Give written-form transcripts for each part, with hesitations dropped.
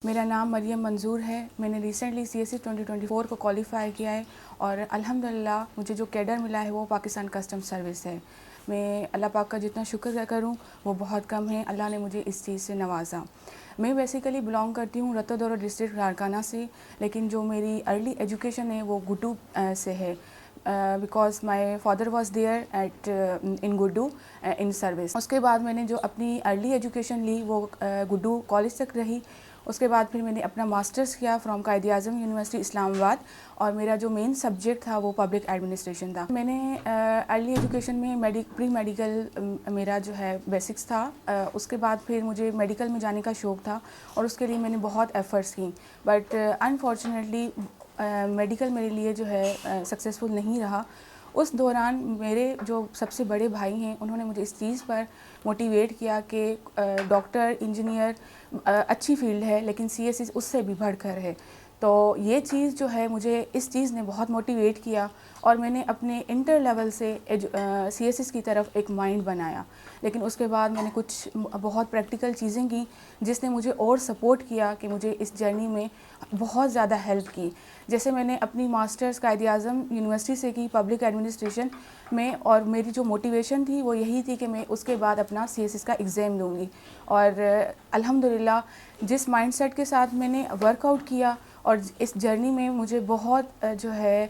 میرا نام مریم منظور ہے. میں نے ریسنٹلی CSE 2024 کو کوالیفائی کیا ہے اور الحمدللہ مجھے جو کیڈر ملا ہے وہ پاکستان کسٹم سروس ہے. میں اللہ پاک کا جتنا شکر کروں وہ بہت کم ہے. اللہ نے مجھے اس چیز سے نوازا. میں بیسیکلی بلانگ کرتی ہوں رتو دورہ ڈسٹرکٹ لاڑکانہ سے، لیکن جو میری ارلی ایجوکیشن ہے وہ گڈو سے ہے. Because my father was there at in Guddu in service. اس کے بعد میں نے جو اپنی ارلی ایجوکیشن لی وہ گڈو کالج تک رہی. اس کے بعد پھر میں نے اپنا ماسٹرز کیا فرام قائد اعظم یونیورسٹی اسلام آباد، اور میرا جو مین سبجیکٹ تھا وہ پبلک ایڈمنسٹریشن تھا. میں نے ارلی ایجوکیشن میں پری میڈیکل میرا جو ہے بیسکس تھا. اس کے بعد پھر مجھے میڈیکل میں جانے کا شوق تھا اور اس کے لیے میں نے بہت ایفرٹس کی، بٹ انفارچونیٹلی میڈیکل میرے لیے جو ہے سکسیزفل نہیں رہا. اس دوران میرے جو سب سے بڑے بھائی ہیں انہوں نے مجھے اس چیز پر موٹیویٹ کیا کہ ڈاکٹر انجینئر اچھی فیلڈ ہے لیکن CSE اس سے بھی بڑھ کر ہے. تو یہ چیز جو ہے مجھے اس چیز نے بہت موٹیویٹ کیا اور میں نے اپنے انٹر لیول سے CSE کی طرف ایک مائنڈ بنایا. لیکن اس کے بعد میں نے کچھ بہت پریکٹیکل چیزیں کی جس نے مجھے اور سپورٹ کیا کہ مجھے اس جرنی میں بہت زیادہ ہیلپ کی. جیسے میں نے اپنی ماسٹرز قائد اعظم یونیورسٹی سے کی پبلک ایڈمنسٹریشن میں، اور میری جو موٹیویشن تھی وہ یہی تھی کہ میں اس کے بعد اپنا CSE کا ایگزام دوں گی. اور الحمدللہ جس مائنڈ سیٹ کے ساتھ میں نے ورک آؤٹ کیا اور اس جرنی میں مجھے بہت جو ہے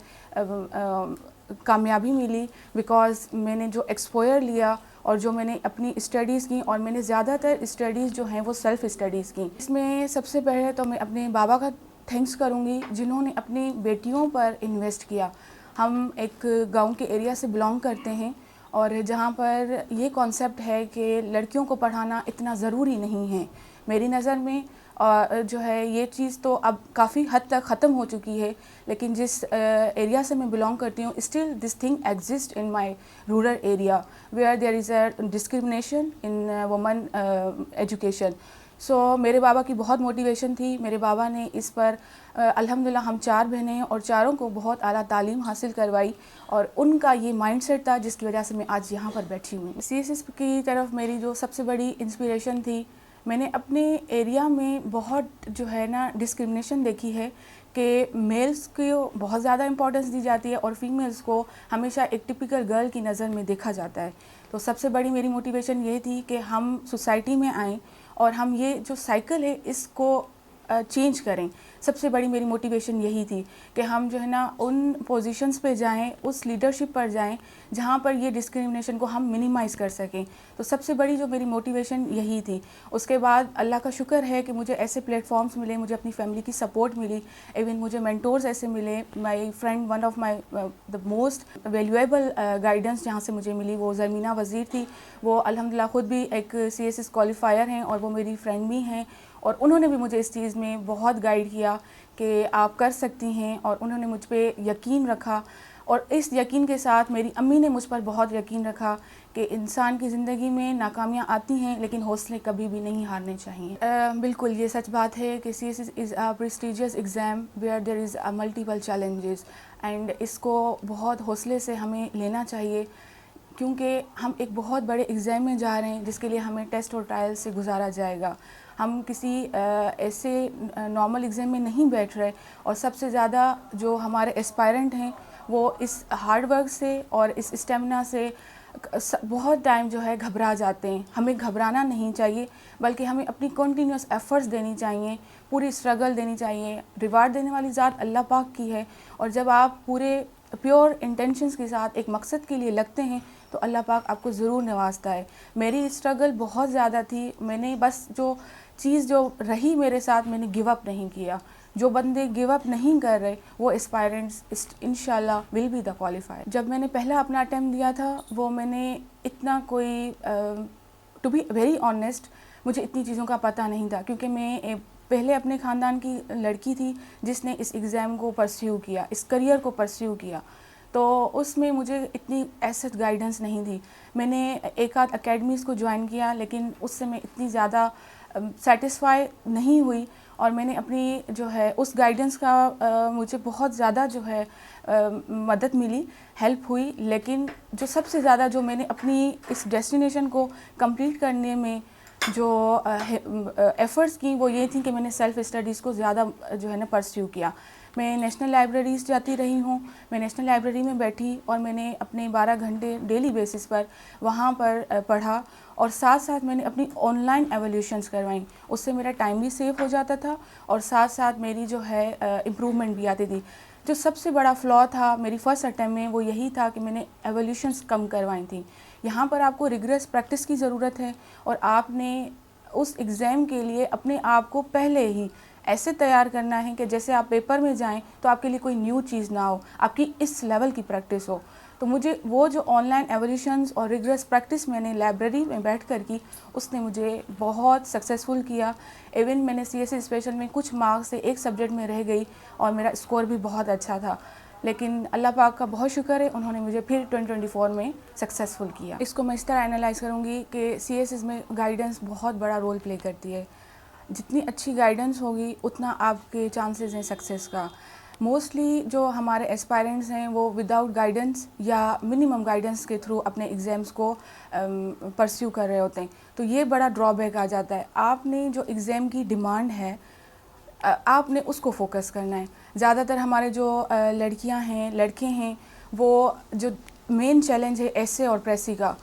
کامیابی ملی. بیکاز میں نے جو ایکسپوئر لیا اور جو میں نے اپنی اسٹڈیز کی، اور میں نے زیادہ تر اسٹڈیز جو ہیں وہ سیلف اسٹڈیز کی. اس میں سب سے پہلے تو میں اپنے بابا کا تھینکس کروں گی جنہوں نے اپنی بیٹیوں پر انویسٹ کیا. ہم ایک گاؤں کے ایریا سے بلانگ کرتے ہیں اور جہاں پر یہ کانسیپٹ ہے کہ لڑکیوں کو پڑھانا اتنا ضروری نہیں ہے. میری نظر میں جو ہے یہ چیز تو اب کافی حد تک ختم ہو چکی ہے، لیکن جس ایریا سے میں بلانگ کرتی ہوں still this thing exist in my rural area where there is a discrimination in women education. So میرے بابا کی بہت موٹیویشن تھی. میرے بابا نے اس پر الحمدللہ ہم 4 بہنیں ہیں اور چاروں کو بہت اعلیٰ تعلیم حاصل کروائی، اور ان کا یہ مائنڈ سیٹ تھا جس کی وجہ سے میں آج یہاں پر بیٹھی ہوں. CSE کی طرف میری جو سب سے بڑی انسپریشن تھی، میں نے اپنے ایریا میں بہت جو ہے نا ڈسکرمنیشن دیکھی ہے کہ میلز کو بہت زیادہ امپورٹنس دی جاتی ہے اور فیمیلز کو ہمیشہ ایک ٹپیکل گرل کی نظر میں دیکھا جاتا ہے. تو سب سے بڑی میری موٹیویشن یہ تھی کہ ہم سوسائٹی میں آئیں اور ہم یہ جو سائیکل ہے اس کو چینج کریں. سب سے بڑی میری موٹیویشن یہی تھی کہ ہم جو ہے نا ان پوزیشنز پہ جائیں، اس لیڈرشپ پر جائیں جہاں پر یہ ڈسکرمنیشن کو ہم منیمائز کر سکیں. تو سب سے بڑی جو میری موٹیویشن یہی تھی. اس کے بعد اللہ کا شکر ہے کہ مجھے ایسے پلیٹ فارمز ملے، مجھے اپنی فیملی کی سپورٹ ملی، ایون مجھے مینٹورز ایسے ملے. My friend one of my the most valuable guidance جہاں سے مجھے ملی وہ زرمینہ وزیر تھی. وہ الحمدللہ خود بھی ایک CSE کوالیفائر ہیں اور وہ میری فرینڈ بھی ہیں، اور انہوں نے بھی مجھے اس چیز میں بہت گائیڈ کیا کہ آپ کر سکتی ہیں، اور انہوں نے مجھ پہ یقین رکھا. اور اس یقین کے ساتھ میری امی نے مجھ پر بہت یقین رکھا کہ انسان کی زندگی میں ناکامیاں آتی ہیں لیکن حوصلے کبھی بھی نہیں ہارنے چاہیے. بالکل یہ سچ بات ہے کہ CSE is a prestigious exam where there is multiple challenges, and اس کو بہت حوصلے سے ہمیں لینا چاہیے کیونکہ ہم ایک بہت بڑے ایگزام میں جا رہے ہیں جس کے لیے ہمیں ٹیسٹ اور ٹرائل سے گزارا جائے گا. ہم کسی ایسے نارمل ایگزام میں نہیں بیٹھ رہے، اور سب سے زیادہ جو ہمارے اسپائرنٹ ہیں وہ اس ہارڈ ورک سے اور اس اسٹیمنا سے بہت ٹائم جو ہے گھبرا جاتے ہیں. ہمیں گھبرانا نہیں چاہیے بلکہ ہمیں اپنی کنٹینیوس ایفرٹس دینی چاہیے، پوری اسٹرگل دینی چاہیے. ریوارڈ دینے والی ذات اللہ پاک کی ہے، اور جب آپ پورے پیور انٹینشنز کے ساتھ ایک مقصد کے لیے لگتے ہیں تو اللہ پاک آپ کو ضرور نوازتا ہے. میری اسٹرگل بہت زیادہ تھی. میں نے بس جو چیز جو رہی میرے ساتھ، میں نے گیو اپ نہیں کیا. جو بندے گیو اپ نہیں کر رہے وہ اسپائرنٹس انشاءاللہ ول بی دا کوالیفائر. جب میں نے پہلا اپنا اٹیمپٹ دیا تھا وہ میں نے اتنا کوئی ٹو بی ویری آنیسٹ مجھے اتنی چیزوں کا پتہ نہیں تھا، کیونکہ میں پہلے اپنے خاندان کی لڑکی تھی جس نے اس ایگزام کو پرسیو کیا، اس کریئر کو پرسیو کیا. تو اس میں مجھے اتنی ایسٹ گائیڈنس نہیں تھی. میں نے ایک آدھ اکیڈمیز کو جوائن کیا لیکن اس سے میں اتنی زیادہ سیٹسفائی نہیں ہوئی، اور میں نے اپنی جو ہے اس گائیڈنس کا مجھے بہت زیادہ جو ہے مدد ملی، ہیلپ ہوئی. لیکن جو سب سے زیادہ جو میں نے اپنی اس ڈیسٹینیشن کو کمپلیٹ کرنے میں جو ایفرٹس کی وہ یہ تھیں کہ میں نے سیلف اسٹڈیز کو زیادہ جو ہے نا پرسیو کیا. میں نیشنل لائبریریز جاتی رہی ہوں. میں نیشنل لائبریری میں بیٹھی اور میں نے اپنے 12 گھنٹے ڈیلی بیسس پر وہاں پر پڑھا, اور ساتھ ساتھ میں نے اپنی آن لائن ایولیوشنس کروائیں. اس سے میرا ٹائم بھی سیو ہو جاتا تھا اور ساتھ ساتھ میری جو ہے امپرومنٹ بھی آتی تھی. جو سب سے بڑا فلا تھا میری فرسٹ اٹیمپٹ میں وہ یہی تھا کہ میں نے ایولیوشنس کم کروائیں تھیں. یہاں پر آپ کو ریگریس پریکٹس کی ضرورت ہے, اور آپ نے اس ایگزام کے لیے اپنے آپ کو پہلے ہی ایسے تیار کرنا ہے کہ جیسے آپ پیپر میں جائیں تو آپ کے لیے کوئی نیو چیز نہ ہو, آپ کی اس لیول کی پریکٹس ہو. تو مجھے وہ جو آن لائن ایولیوشنز اور ریگریس پریکٹس میں نے لائبریری میں بیٹھ کر کی, اس نے مجھے بہت سکسیزفل کیا. ایون میں نے سی ایس سی اسپیشل میں کچھ مارکس سے ایک سبجیکٹ میں رہ گئی اور میرا اسکور بھی بہت اچھا تھا, لیکن اللہ پاک کا بہت شکر ہے, انہوں نے مجھے پھر 2024 میں سکسیزفل کیا. اس کو میں اس طرح انالائز کروں گی کہ سی ایس ایس میں گائیڈنس بہت بڑا رول پلے کرتی ہے. جتنی اچھی گائیڈنس ہوگی اتنا آپ کے چانسز ہیں سکسیس کا. موسٹلی جو ہمارے اسپائرنٹس ہیں وہ وداؤٹ گائیڈنس یا منیمم گائیڈنس کے تھرو اپنے ایگزامس کو پرسیو کر رہے ہوتے ہیں, تو یہ بڑا ڈرا بیک آ جاتا ہے. آپ نے جو ایگزام کی ڈیمانڈ ہے آپ نے اس کو فوکس کرنا ہے. زیادہ تر ہمارے جو لڑکیاں ہیں لڑکے ہیں وہ جو مین چیلنج ہے ایسے اور پریسی کا,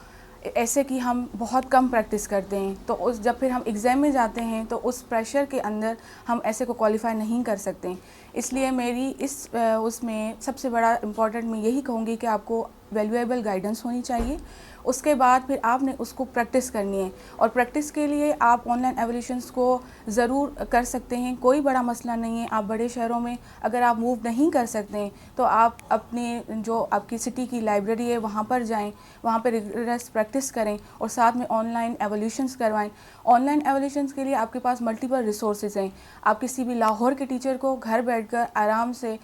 ایسے کی ہم بہت کم پریکٹس کرتے ہیں, تو جب پھر ہم ایگزام میں جاتے ہیں تو اس پریشر کے اندر ہم ایسے کو کوالیفائی نہیں کر سکتے. اس لیے میری اس میں سب سے بڑا امپورٹنٹ میں یہی کہوں گی کہ آپ کو ویلیویبل گائیڈنس ہونی چاہیے. اس کے بعد پھر آپ نے اس کو پریکٹس کرنی ہے, اور پریکٹس کے لیے آپ آن لائن ایولیوشنس کو ضرور کر سکتے ہیں, کوئی بڑا مسئلہ نہیں ہے. آپ بڑے شہروں میں اگر آپ موو نہیں کر سکتے ہیں تو آپ اپنے جو آپ کی سٹی کی لائبریری ہے وہاں پر جائیں, وہاں پہ ریگولر پریکٹس کریں اور ساتھ میں آن لائن ایولیوشنس کروائیں. آن لائن ایولیوشنس کے لیے آپ کے پاس ملٹیپل ریسورسز ہیں. آپ کسی بھی لاہور کے ٹیچر کو گھر بیٹھ کر آرام سے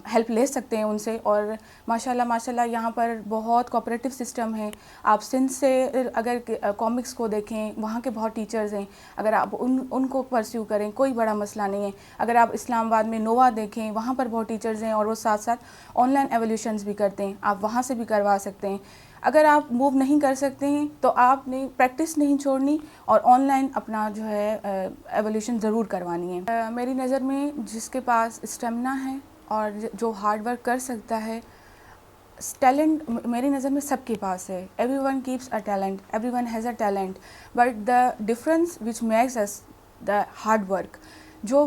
ہیلپ لے سکتے ہیں ان سے, اور ماشاء اللہ یہاں پر بہت کوآپریٹو سسٹم ہے. آپ سندھ سے اگر کامکس کو دیکھیں وہاں کے بہت ٹیچرز ہیں, اگر آپ ان کو پرسیو کریں کوئی بڑا مسئلہ نہیں ہے. اگر آپ اسلام آباد میں نووا دیکھیں وہاں پر بہت ٹیچرز ہیں اور وہ ساتھ ساتھ آن لائن ایولیوشنز بھی کرتے ہیں, آپ وہاں سے بھی کروا سکتے ہیں. اگر آپ موو نہیں کر سکتے ہیں تو آپ نے پریکٹس نہیں چھوڑنی اور آن لائن اپنا جو ہے ایولیوشن ضرور کروانی ہے. میری نظر میں جس کے پاس اسٹیمنا ہے اور جو ہارڈ ورک کر سکتا ہے, ٹیلنٹ میری نظر میں سب کے پاس ہے. Everyone keeps a talent, everyone has a talent, but the difference which makes is the hard work. جو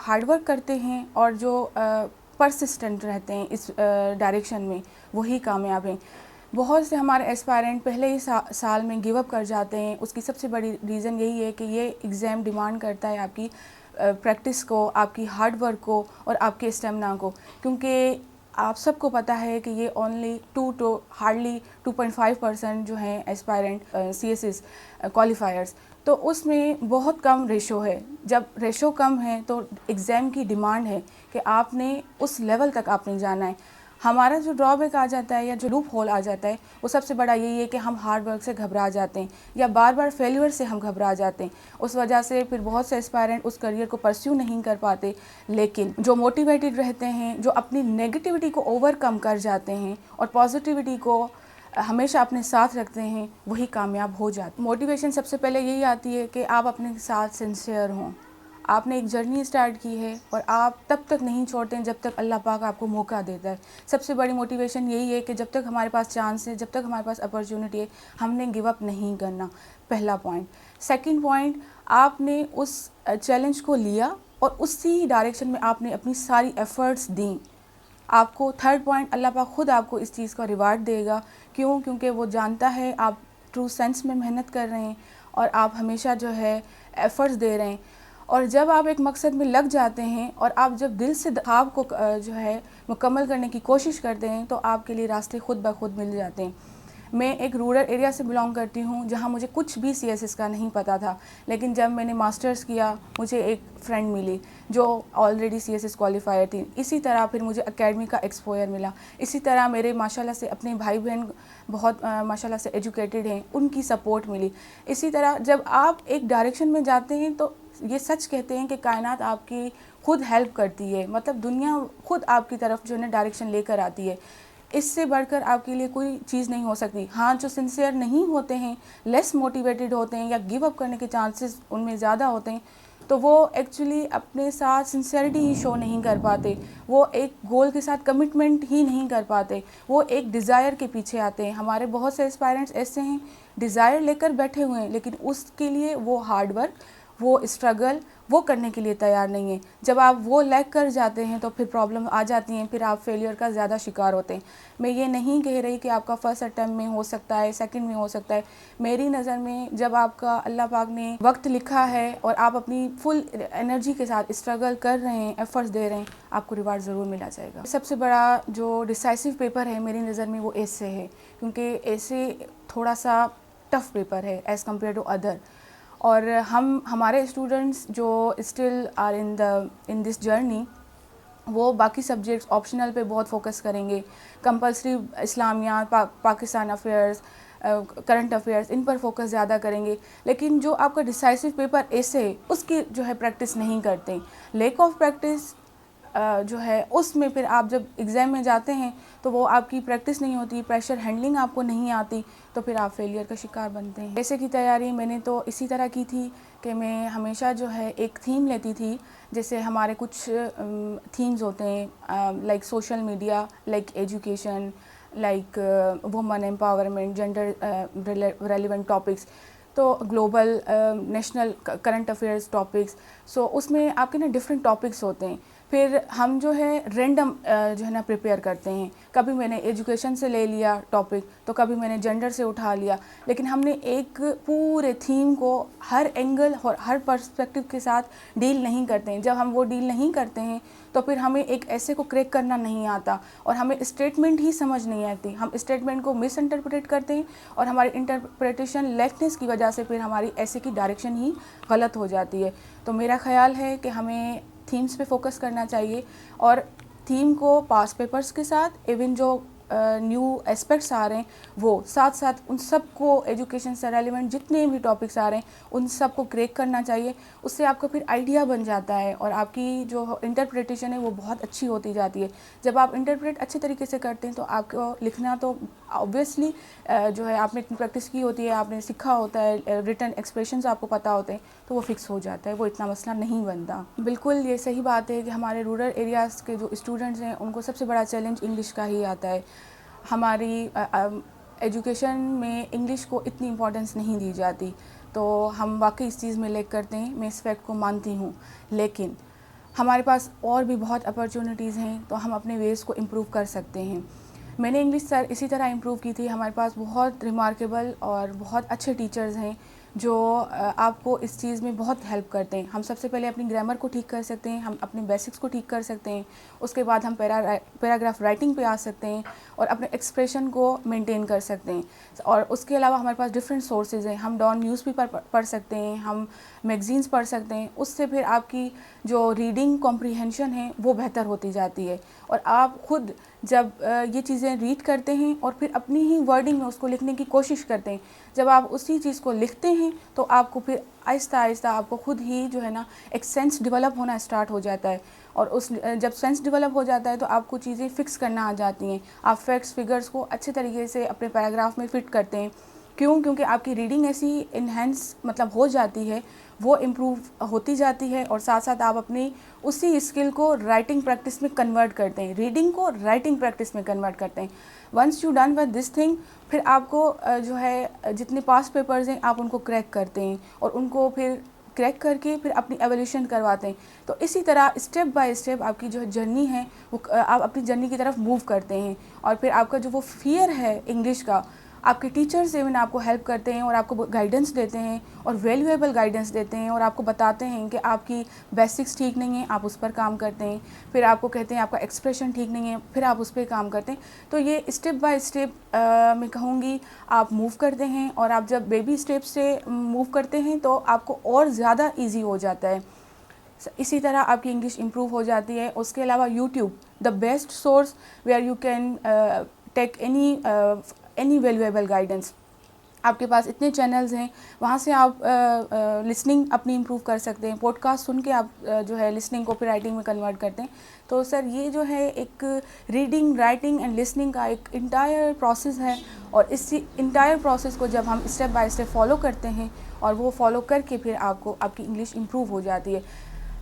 ہارڈ ورک کرتے ہیں اور جو پرسسٹنٹ رہتے ہیں اس ڈائریکشن میں وہی کامیاب ہیں. بہت سے ہمارے ایسپائرنٹ پہلے ہی سال میں گیو اپ کر جاتے ہیں. اس کی سب سے بڑی ریزن یہی ہے کہ یہ ایگزام ڈیمانڈ کرتا ہے آپ کی پریکٹس کو, آپ کی ہارڈ ورک کو اور آپ کے اسٹیمنا کو, کیونکہ آپ سب کو پتہ ہے کہ یہ اونلی ہارڈلی 2.5% جو ہیں ایسپائرنٹ سی ایس ایس کوالیفائرس, تو اس میں بہت کم ریشو ہے. جب ریشو کم ہے تو ایگزام کی ڈیمانڈ ہے کہ آپ نے اس لیول تک آپ نے جانا ہے. ہمارا جو ڈرا بیک آ جاتا ہے یا جو لوپ ہول آ جاتا ہے وہ سب سے بڑا یہی ہے کہ ہم ہارڈ ورک سے گھبرا جاتے ہیں یا بار بار فیلیور سے ہم گھبرا جاتے ہیں. اس وجہ سے پھر بہت سے اسپائرنٹ اس کریئر کو پرسیو نہیں کر پاتے. لیکن جو موٹیویٹڈ رہتے ہیں, جو اپنی نیگیٹیوٹی کو اوور کم کر جاتے ہیں اور پازیٹیوٹی کو ہمیشہ اپنے ساتھ رکھتے ہیں, وہی کامیاب ہو جاتے ہیں. موٹیویشن سب سے پہلے یہی آتی ہے کہ آپ اپنے ساتھ سنسیئر ہوں. آپ نے ایک جرنی اسٹارٹ کی ہے اور آپ تب تک نہیں چھوڑتے ہیں جب تک اللہ پاک آپ کو موقع دیتا ہے. سب سے بڑی موٹیویشن یہی ہے کہ جب تک ہمارے پاس چانس ہے, جب تک ہمارے پاس اپرچونٹی ہے, ہم نے گیو اپ نہیں کرنا. پہلا پوائنٹ. سیکنڈ پوائنٹ, آپ نے اس چیلنج کو لیا اور اسی ڈائریکشن میں آپ نے اپنی ساری ایفرٹس دیں. آپ کو تھرڈ پوائنٹ, اللہ پاک خود آپ کو اس چیز کا ریوارڈ دے گا. کیوں؟ کیونکہ وہ جانتا ہے آپ ٹرو سینس میں محنت کر رہے ہیں اور آپ ہمیشہ جو ہے ایفرٹس دے رہے ہیں. اور جب آپ ایک مقصد میں لگ جاتے ہیں اور آپ جب دل سے خواب کو جو ہے مکمل کرنے کی کوشش کرتے ہیں تو آپ کے لیے راستے خود بخود مل جاتے ہیں. میں ایک رورل ایریا سے بلانگ کرتی ہوں جہاں مجھے کچھ بھی سی ایس ایس کا نہیں پتہ تھا, لیکن جب میں نے ماسٹرز کیا مجھے ایک فرینڈ ملی جو already C S S qualifier تھی. اسی طرح پھر مجھے اکیڈمی کا ایکسپوئر ملا. اسی طرح میرے ماشاءاللہ سے اپنے بھائی بہن بہت ماشاءاللہ سے ایجوکیٹڈ ہیں, ان کی سپورٹ ملی. اسی طرح جب آپ ایک ڈائریکشن میں جاتے ہیں تو یہ سچ کہتے ہیں کہ کائنات آپ کی خود ہیلپ کرتی ہے, مطلب دنیا خود آپ کی طرف جو ہے نا ڈائریکشن لے کر آتی ہے. اس سے بڑھ کر آپ کے لیے کوئی چیز نہیں ہو سکتی. ہاں جو سنسیئر نہیں ہوتے ہیں, لیس موٹیویٹڈ ہوتے ہیں یا گیو اپ کرنے کے چانسز ان میں زیادہ ہوتے ہیں, تو وہ ایکچولی اپنے ساتھ سنسیئرٹی ہی شو نہیں کر پاتے, وہ ایک گول کے ساتھ کمٹمنٹ ہی نہیں کر پاتے, وہ ایک ڈیزائر کے پیچھے آتے ہیں. ہمارے بہت سے اسپائرنٹس ایسے ہیں ڈیزائر لے کر بیٹھے ہوئے ہیں, لیکن اس کے لیے وہ ہارڈ ورک, وہ اسٹرگل وہ کرنے کے لیے تیار نہیں ہیں. جب آپ وہ لیگ کر جاتے ہیں تو پھر پرابلم آ جاتی ہیں, پھر آپ فیلئر کا زیادہ شکار ہوتے ہیں. میں یہ نہیں کہہ رہی کہ آپ کا فرسٹ اٹیمپٹ میں ہو سکتا ہے, سیکنڈ میں ہو سکتا ہے. میری نظر میں جب آپ کا اللہ پاک نے وقت لکھا ہے اور آپ اپنی فل انرجی کے ساتھ اسٹرگل کر رہے ہیں, ایفرٹس دے رہے ہیں, آپ کو ریوارڈ ضرور ملا جائے گا. سب سے بڑا جو ڈیسائسو پیپر ہے میری نظر میں وہ ایسے ہے, کیونکہ ایسے تھوڑا سا ٹف پیپر ہے ایز کمپیئر ٹو ادر. اور ہمارے اسٹوڈنٹس جو still are in this journey, وہ باقی سبجیکٹس آپشنل پہ بہت فوکس کریں گے. کمپلسری اسلامیات, پاکستان افیئرس, کرنٹ افیئرس, ان پر فوکس زیادہ کریں گے. لیکن جو آپ کا ڈیسائسو پیپر ایسے ہے اس کی جو ہے پریکٹس نہیں کرتے. لیک آف پریکٹس جو ہے اس میں پھر آپ جب ایگزام میں جاتے ہیں تو وہ آپ کی پریکٹس نہیں ہوتی, پریشر ہینڈلنگ آپ کو نہیں آتی, تو پھر آپ فیلئر کا شکار بنتے ہیں. ایسے کی تیاری میں نے تو اسی طرح کی تھی کہ میں ہمیشہ جو ہے ایک تھیم لیتی تھی. جیسے ہمارے کچھ تھیمز ہوتے ہیں like social media, like education, like women empowerment, gender relevant topics, تو global national current affairs topics. So اس میں آپ کے نا ڈفرینٹ ٹاپکس ہوتے ہیں. پھر ہم جو ہے رینڈم جو ہے نا پریپیئر کرتے ہیں. کبھی میں نے ایجوکیشن سے لے لیا ٹاپک, تو کبھی میں نے جینڈر سے اٹھا لیا, لیکن ہم نے ایک پورے تھیم کو ہر اینگل اور ہر پرسپیکٹو کے ساتھ ڈیل نہیں کرتے ہیں. جب ہم وہ ڈیل نہیں کرتے ہیں تو پھر ہمیں ایک ایسے کو کریک کرنا نہیں آتا, اور ہمیں اسٹیٹمنٹ ہی سمجھ نہیں آتی. ہم اسٹیٹمنٹ کو مس انٹرپریٹ کرتے ہیں, اور ہماری انٹرپریٹیشن لیکنیس کی وجہ سے پھر ہماری ایسے کی ڈائریکشن ہی غلط ہو جاتی ہے. تو میرا خیال ہے کہ ہمیں تھیمز پہ فوکس کرنا چاہیے, اور تھیم کو پاس پیپرز کے ساتھ ایون جو نیو اسپیکٹس آ رہے ہیں وہ ساتھ ساتھ ان سب کو, ایجوکیشن سے ریلیونٹ جتنے بھی ٹاپکس آ رہے ہیں ان سب کو کریک کرنا چاہیے. اس سے آپ کا پھر آئیڈیا بن جاتا ہے, اور آپ کی جو انٹرپریٹیشن ہے وہ بہت اچھی ہوتی جاتی ہے. جب آپ انٹرپریٹ اچھے طریقے سے کرتے ہیں تو آپ کو لکھنا تو آبویسلی جو ہے آپ نے اتنی پریکٹس کی ہوتی ہے, آپ نے سیکھا ہوتا ہے, ریٹن ایکسپریشنز آپ کو پتہ ہوتے ہیں, تو وہ فکس ہو جاتا ہے, وہ اتنا مسئلہ نہیں بنتا. بالکل یہ صحیح بات ہے کہ ہمارے رورل ایریاز کے جو اسٹوڈنٹس ہیں ان کو سب سے بڑا چیلنج انگلش کا ہی آتا ہے. ہماری ایجوکیشن میں انگلش کو اتنی امپورٹنس نہیں دی جاتی, تو ہم واقعی اس چیز میں لیک کرتے ہیں, میں اس فیکٹ کو مانتی ہوں. لیکن ہمارے پاس اور بھی بہت اپرچونیٹیز ہیں, تو ہم اپنے ویز کو امپروو کر سکتے ہیں. میں نے انگلش سر اسی طرح امپروو کی تھی. ہمارے پاس بہت ریمارکیبل اور بہت اچھے ٹیچرز ہیں جو آپ کو اس چیز میں بہت ہیلپ کرتے ہیں. ہم سب سے پہلے اپنی گرامر کو ٹھیک کر سکتے ہیں, ہم اپنے بیسکس کو ٹھیک کر سکتے ہیں, اس کے بعد ہم پیراگراف رائٹنگ پہ آ سکتے ہیں, اور اپنے ایکسپریشن کو مینٹین کر سکتے ہیں. اور اس کے علاوہ ہمارے پاس ڈفرینٹ سورسز ہیں. ہم ڈان نیوز پیپر پڑھ سکتے ہیں, ہم میگزینس پڑھ سکتے ہیں. اس سے پھر آپ کی جو ریڈنگ کمپریہنشن ہے وہ بہتر ہوتی جاتی ہے, اور آپ خود جب یہ چیزیں ریڈ کرتے ہیں اور پھر اپنی ہی ورڈنگ میں اس کو لکھنے کی کوشش کرتے ہیں, جب آپ اسی چیز کو لکھتے ہیں تو آپ کو پھر آہستہ آہستہ آپ کو خود ہی جو ہے نا ایک سینس ڈیولپ ہونا اسٹارٹ ہو جاتا ہے. اور جب سینس ڈیولپ ہو جاتا ہے تو آپ کو چیزیں فکس کرنا آ جاتی ہیں. آپ فیکٹس فگرس کو اچھے طریقے سے اپنے پیراگراف میں فٹ کرتے ہیں. کیونکہ آپ کی ریڈنگ ایسی انہینس مطلب ہو جاتی ہے, وہ امپروو ہوتی جاتی ہے, اور ساتھ ساتھ آپ اپنی اسی اسکل کو رائٹنگ پریکٹس میں کنورٹ کرتے ہیں, ریڈنگ کو رائٹنگ پریکٹس میں کنورٹ کرتے ہیں. Once you done with this thing, پھر آپ کو جو ہے جتنے پاس پیپرز ہیں آپ ان کو کریک کرتے ہیں, اور ان کو پھر کریک کر کے پھر اپنی ایولیوشن کرواتے ہیں. تو اسی طرح اسٹیپ بائی اسٹیپ آپ کی جو جرنی ہے وہ آپ اپنی جرنی کی طرف موو کرتے ہیں. اور پھر آپ کا جو وہ فیئر ہے انگلش کا, آپ کے ٹیچرز ایون آپ کو ہیلپ کرتے ہیں, اور آپ کو گائیڈنس دیتے ہیں, اور ویلیویبل گائیڈنس دیتے ہیں, اور آپ کو بتاتے ہیں کہ آپ کی بیسکس ٹھیک نہیں ہیں, آپ اس پر کام کرتے ہیں. پھر آپ کو کہتے ہیں آپ کا ایکسپریشن ٹھیک نہیں ہے, پھر آپ اس پہ کام کرتے ہیں. تو یہ اسٹیپ بائی اسٹیپ میں کہوں گی آپ موو کرتے ہیں, اور آپ جب بیبی اسٹیپ سے موو کرتے ہیں تو آپ کو اور زیادہ ایزی ہو جاتا ہے. اسی طرح آپ کی انگلش امپروو ہو جاتی ہے. اس کے علاوہ YouTube the best source where you can take any valuable guidance. آپ کے پاس اتنے چینلز ہیں، وہاں سے آپ لسننگ اپنی امپروو کر سکتے ہیں، پوڈ کاسٹ سن کے آپ جو ہے لسننگ کو پھر رائٹنگ میں کنورٹ کرتے ہیں. تو سر یہ جو ہے ایک ریڈنگ، رائٹنگ اینڈ لسننگ کا ایک انٹائر پروسیس ہے، اور اس انٹائر پروسیس کو جب ہم اسٹیپ بائی اسٹیپ فالو کرتے ہیں اور وہ فالو کر کے پھر آپ کی انگلش امپروو ہو جاتی ہے.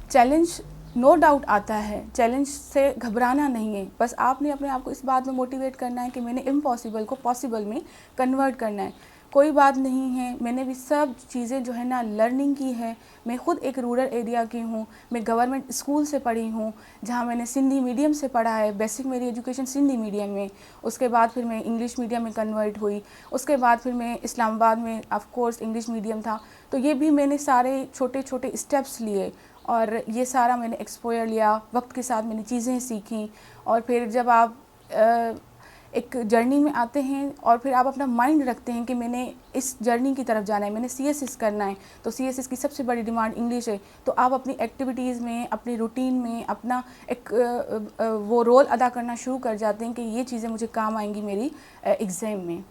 چیلنج نو ڈاؤٹ آتا ہے، چیلنج سے گھبرانا نہیں ہے، بس آپ نے اپنے آپ کو اس بات میں موٹیویٹ کرنا ہے کہ میں نے امپاسبل کو پاسبل میں کنورٹ کرنا ہے. کوئی بات نہیں ہے، میں نے بھی سب چیزیں جو ہے نا لرننگ کی ہے. میں خود ایک رورل ایریا کی ہوں، میں گورنمنٹ اسکول سے پڑھی ہوں جہاں میں نے سندھی میڈیم سے پڑھا ہے، بیسک میری ایجوکیشن سندھی میڈیم میں. اس کے بعد پھر میں انگلش میڈیم میں کنورٹ ہوئی، اس کے بعد پھر میں اسلام آباد میں آف کورس انگلش میڈیم تھا. تو یہ بھی میں نے سارے چھوٹے چھوٹے اسٹیپس لیے، اور یہ سارا میں نے ایکسپوئر لیا، وقت کے ساتھ میں نے چیزیں سیکھیں. اور پھر جب آپ ایک جرنی میں آتے ہیں اور پھر آپ اپنا مائنڈ رکھتے ہیں کہ میں نے اس جرنی کی طرف جانا ہے، میں نے سی ایس ایس کرنا ہے، تو سی ایس ایس کی سب سے بڑی ڈیمانڈ انگلش ہے. تو آپ اپنی ایکٹیویٹیز میں، اپنی روٹین میں اپنا ایک وہ رول ادا کرنا شروع کر جاتے ہیں کہ یہ چیزیں مجھے کام آئیں گی میری ایگزام میں.